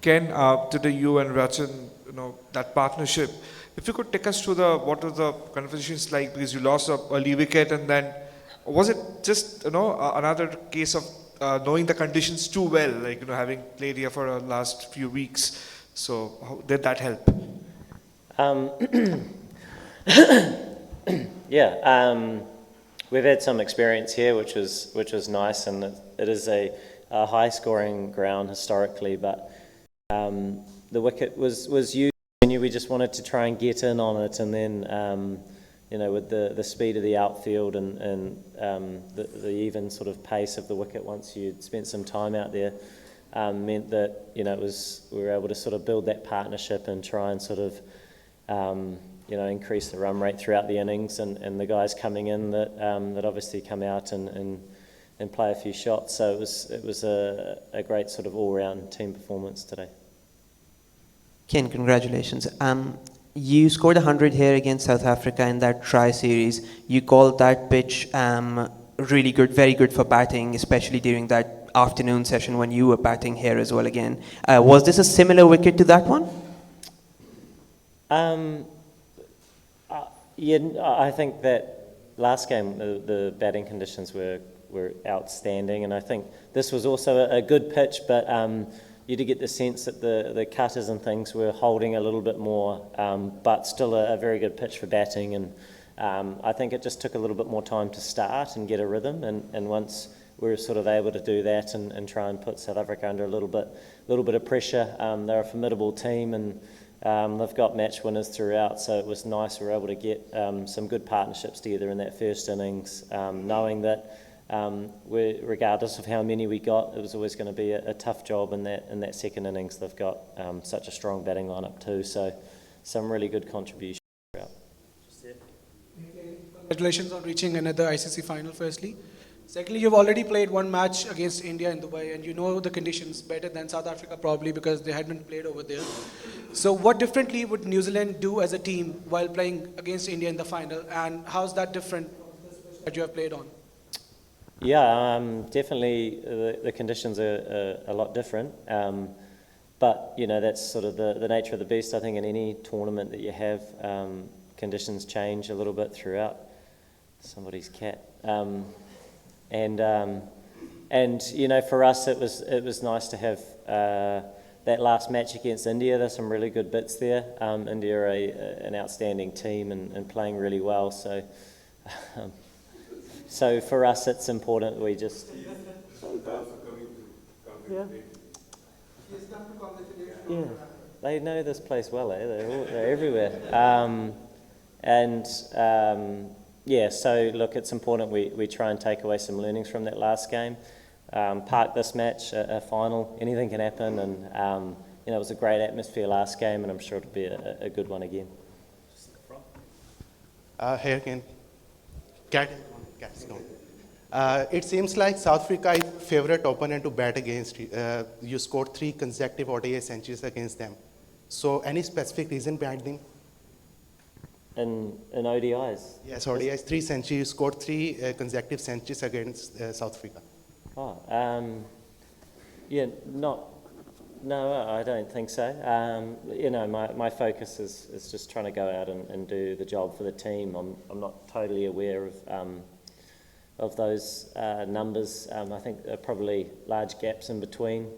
Ken, to you and Rachan, that partnership. If you could take us through what were the conversations like, because you lost a early wicket, and then was it just another case of knowing the conditions too well, like having played here for the last few weeks? So how did that help? Um, yeah, we've had some experience here, which was nice, and it is a high-scoring ground historically. But the wicket was used. We just wanted to try and get in on it, and then with the speed of the outfield and the even sort of pace of the wicket once you'd spent some time out there, meant that we were able to sort of build that partnership and try and sort of increase the run rate throughout the innings, and the guys coming in that obviously come out and play a few shots. So it was a great sort of all-round team performance today. Ken, congratulations. You scored 100 here against South Africa in that tri-series. You called that pitch really good, very good for batting, especially during that afternoon session when you were batting here as well again. Was this a similar wicket to that one? Yeah, I think that last game the batting conditions were outstanding, and I think this was also a good pitch, but you did get the sense that the cutters and things were holding a little bit more, but still a very good pitch for batting, and I think it just took a little bit more time to start and get a rhythm, and once we were sort of able to do that and try and put South Africa under a little bit of pressure. They're a formidable team, and they've got match winners throughout, so it was nice we were able to get some good partnerships together in that first innings, knowing that regardless of how many we got, it was always going to be a tough job in that second innings. They've got such a strong batting lineup too, so some really good contributions throughout. Congratulations on reaching another ICC final firstly. Secondly, you've already played one match against India in Dubai, and you know the conditions better than South Africa probably because they hadn't played over there. So what differently would New Zealand do as a team while playing against India in the final, and how's that different that you have played on? Yeah, definitely the conditions are a lot different, but that's sort of the nature of the beast. I think in any tournament that you have, conditions change a little bit throughout. Somebody's cat. And for us it was nice to have that last match against India. There's some really good bits there. India are an outstanding team and playing really well. So for us it's important that we just yeah, they know this place well. They're everywhere. Yeah, so look, it's important we try and take away some learnings from that last game. Park this match, a final, anything can happen, and it was a great atmosphere last game, and I'm sure it'll be a good one again. Here again. It seems like South Africa is favorite opponent to bat against. You scored 3 consecutive ODI centuries against them. So any specific reason behind them? In ODIs? Yes, ODIs, 3 centuries. You scored 3 consecutive centuries against South Africa. Yeah, no, I don't think so. My focus is just trying to go out and do the job for the team. I'm not totally aware of those numbers. I think there are probably large gaps in between.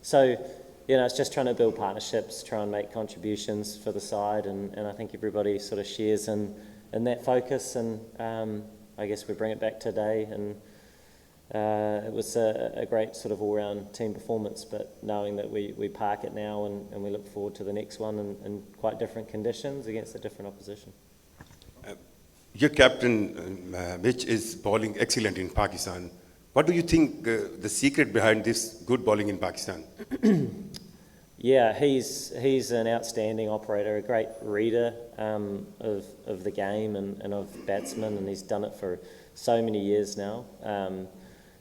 So it's just trying to build partnerships, try and make contributions for the side, and I think everybody sort of shares in that focus, and I guess we bring it back today, and it was a great sort of all-round team performance, but knowing that we park it now and we look forward to the next one in quite different conditions against a different opposition. Your captain, Mitch, is bowling excellent in Pakistan. What do you think the secret behind this good bowling in Pakistan? Yeah, he's an outstanding operator, a great reader of the game and of batsmen, and he's done it for so many years now.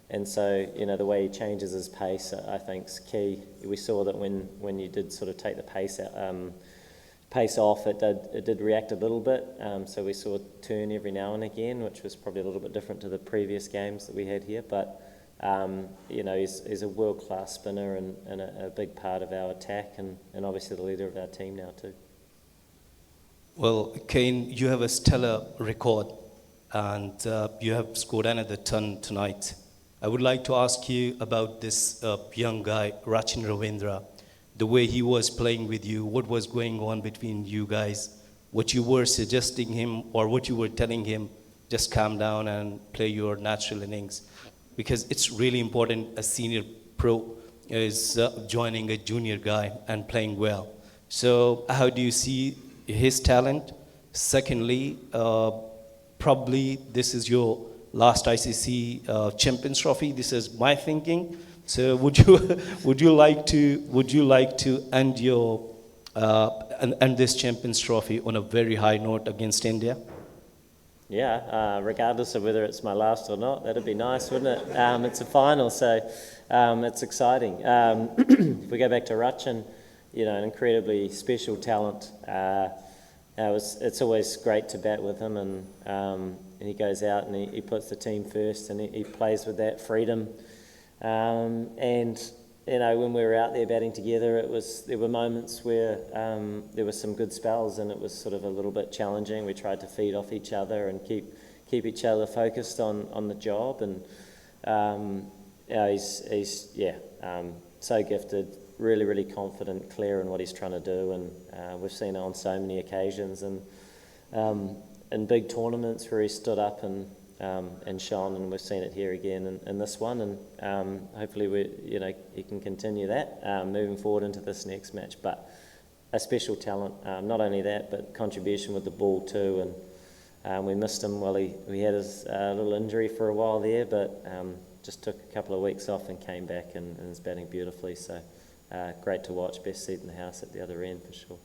And so, the way he changes his pace, I think, is key. We saw that when you did sort of take the pace off, it did react a little bit. So we saw a turn every now and again, which was probably a little bit different to the previous games that we had here. But He's a world-class spinner and a big part of our attack and obviously the leader of our team now too. Well, Kane, you have a stellar record and you have scored another ton tonight. I would like to ask you about this young guy, Rachin Ravindra, the way he was playing with you, what was going on between you guys, what you were suggesting him or what you were telling him, just calm down and play your natural innings. Because it's really important a senior pro is joining a junior guy and playing well. So how do you see his talent? Secondly, probably this is your last ICC Champions Trophy. This is my thinking. So would you like to end this Champions Trophy on a very high note against India? Yeah, regardless of whether it's my last or not, that'd be nice, wouldn't it? It's a final, so it's exciting. If we go back to Rachin, an incredibly special talent. It's always great to bat with him, and he goes out and he puts the team first, and he plays with that freedom. When we were out there batting together, there were moments where there were some good spells, and it was sort of a little bit challenging. We tried to feed off each other and keep each other focused on the job. And he's so gifted, really, really confident, clear in what he's trying to do, and we've seen it on so many occasions. And in big tournaments where he stood up and shone, and we've seen it here again in this one, and hopefully he can continue that moving forward into this next match. But a special talent, not only that, but contribution with the ball too, and we missed him while he had his little injury for a while there, but just took a couple of weeks off and came back and is batting beautifully, so great to watch, best seat in the house at the other end for sure.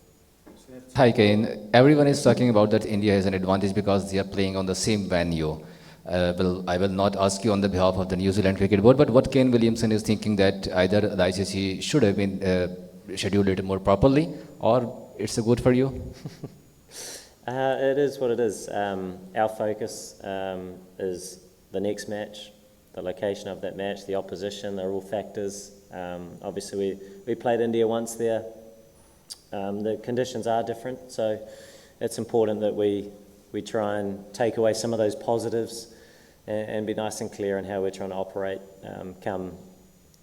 Hi Kane, everyone is talking about that India has an advantage because they are playing on the same venue. I will not ask you on the behalf of the New Zealand Cricket Board, but what Kane Williamson is thinking that either the ICC should have been scheduled it more properly, or it's a good for you? It is what it is. Our focus is the next match, the location of that match, the opposition, they're all factors. Obviously we played India once there. The conditions are different, so it's important that we try and take away some of those positives and be nice and clear in how we're trying to operate come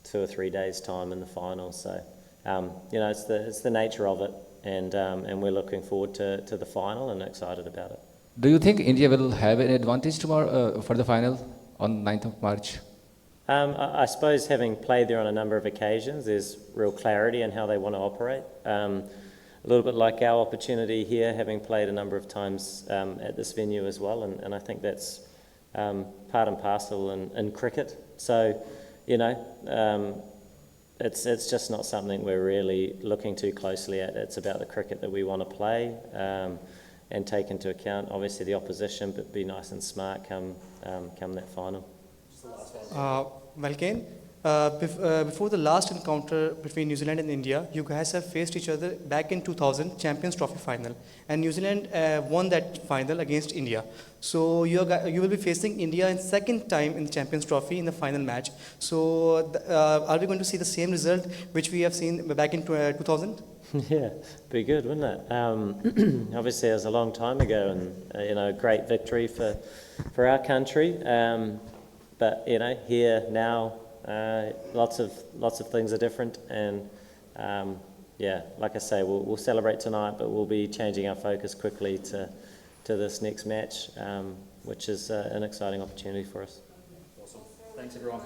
2 or 3 days' time in the final. So, it's the nature of it, and we're looking forward to the final and excited about it. Do you think India will have an advantage tomorrow for the final on 9th of March? I suppose having played there on a number of occasions, there's real clarity in how they want to operate. A little bit like our opportunity here, having played a number of times at this venue as well, and I think that's part and parcel in cricket. So, it's just not something we're really looking too closely at. It's about the cricket that we want to play and take into account, obviously, the opposition, but be nice and smart come that final. Well, Kane, before the last encounter between New Zealand and India, you guys have faced each other back in 2000 Champions Trophy final, and New Zealand won that final against India. So you will be facing India in second time in the Champions Trophy in the final match. So are we going to see the same result which we have seen back in 2000? Yeah, be good, wouldn't it? Obviously, it was a long time ago, and a great victory for our country. But here now, lots of things are different, and like I say, we'll celebrate tonight, but we'll be changing our focus quickly to this next match, which is an exciting opportunity for us. Awesome. Thanks everyone.